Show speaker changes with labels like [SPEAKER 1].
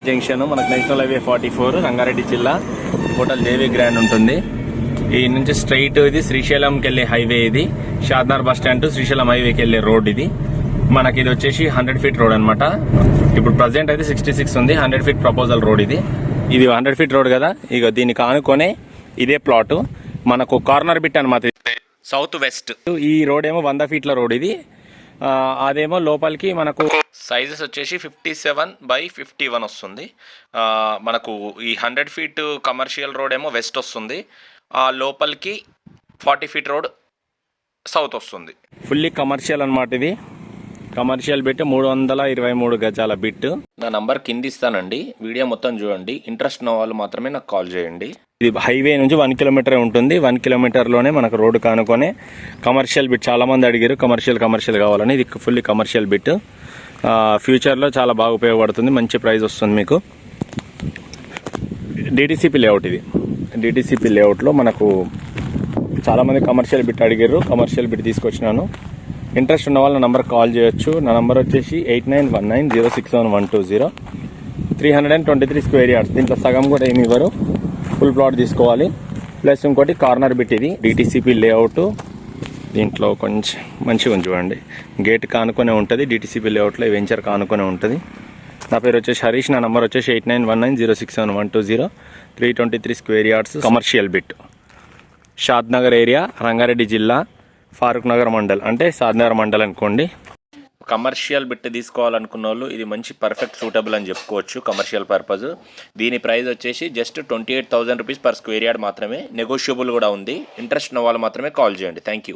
[SPEAKER 1] Junction మనకు national highway 44 Rangareddy జిల్లా hotel దేవి grand ఉంటుంది. ఈ నుంచి స్ట్రైట్ ఇది శ్రీశైలంకి వెళ్ళే హైవే, ఇది Shadnagar bus stand to Srisailam హైవేకి వెళ్ళే రోడ్. ఇది మనకి ఇది వచ్చేసి 100 ఫీట్ రోడ్ అనమాట. ఇప్పుడు ప్రజెంట్ అయితే 66 ఉంది. 100 ఫీట్ ప్రపోజల్ రోడ్ ఇది 100 ఫీట్ రోడ్ కదా. ఇక దీనికి ఆనుకొనే ఇదే ప్లాట్ మనకు కార్నర్ బిట్ అనమాట, సౌత్ వెస్ట్. ఈ రోడ్ ఏమో 100 ఫీట్ల రోడ్ ఇది. అదేమో లోపలికి మనకు సైజెస్ వచ్చేసి 57/51 వస్తుంది. మనకు ఈ 100 ఫీట్ కమర్షియల్ రోడ్ ఏమో వెస్ట్ వస్తుంది. లోపలికి 40 ఫీట్ రోడ్ సౌత్ వస్తుంది. ఫుల్లీ కమర్షియల్ అనమాట. ఇది కమర్షియల్ బిట్ 323 గజాల బిట్. నా నంబర్ కింద ఇస్తానండి, వీడియో మొత్తం చూడండి. ఇంట్రెస్ట్ ఉన్న వాళ్ళు మాత్రమే నాకు కాల్ చేయండి. ఇది హైవే నుంచి 1 కిలోమీటర్ ఉంటుంది. 1 కిలోమీటర్లోనే మనకు రోడ్డు కానుకొని కమర్షియల్ బిట్. చాలా మంది అడిగారు కమర్షియల్ కావాలని. ఇది ఫుల్లీ కమర్షియల్ బిట్. ఫ్యూచర్లో చాలా బాగా ఉపయోగపడుతుంది, మంచి ప్రైస్ వస్తుంది మీకు. DTCP layout. ఇది డిటిసిపి లేఅవుట్లో మనకు చాలామంది కమర్షియల్ బిట్ అడిగారు, కమర్షియల్ బిట్ తీసుకొచ్చినాను. ఇంట్రెస్ట్ ఉన్న వాళ్ళు నా నంబర్ కాల్ చేయొచ్చు. నా నంబర్ వచ్చేసి 8919067120. 323 స్క్వేర్ యార్డ్స్. దీంట్లో సగం కూడా ఏమి ఇవ్వరు, ఫుల్ ప్లాట్ తీసుకోవాలి. ప్లస్ ఇంకోటి కార్నర్ బిట్. ఇది డిటిసిపి లేఅవుట్. దీంట్లో కొంచెం మంచిగా చూడండి, గేట్ కానుకొనే ఉంటుంది. డిటిసిపి లేఅవుట్లో వెంచర్ కానుకొనే ఉంటుంది. నా పేరు వచ్చేసి హరీష్. నా నంబర్ వచ్చేసి 8919067120. 323 square yards commercial bit. Shadnagar area, Rangareddy జిల్లా, ఫారూక్ నగర్ మండల్, అంటే షాద్నగర్ మండల్ అనుకోండి. కమర్షియల్ బిట్ తీసుకోవాలనుకున్న వాళ్ళు ఇది మంచి పర్ఫెక్ట్ సూటబుల్ అని చెప్పుకోవచ్చు కమర్షియల్ పర్పస్. దీని ప్రైస్ వచ్చేసి just 28,000 rupees per square yard మాత్రమే. నెగోషియబుల్ కూడా ఉంది. ఇంట్రెస్ట్ ఉన్న వాళ్ళు మాత్రమే కాల్ చేయండి. Thank you.